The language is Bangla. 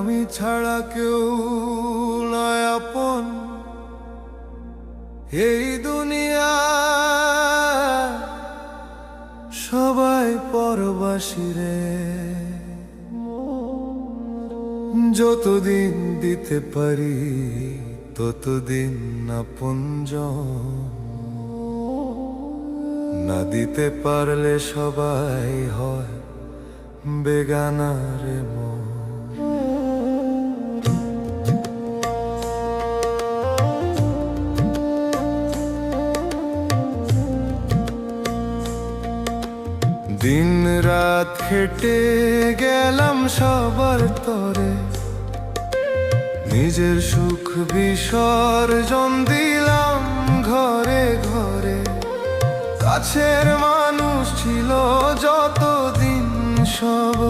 আমি ছাড়া কেউ নয় আপন এই দুনিয়া, সবাই পরবাসী রে। যতদিন দিতে পারি ততদিন আপনজন, না দিতে পারলে সবাই হয় বেগানা রে মন। দিন রাত খেটে গেলাম সবার তরে, নিজের সুখ বিসর্জন দিলাম ঘরে ঘরে। কাছের মানুষ ছিল যতদিন সব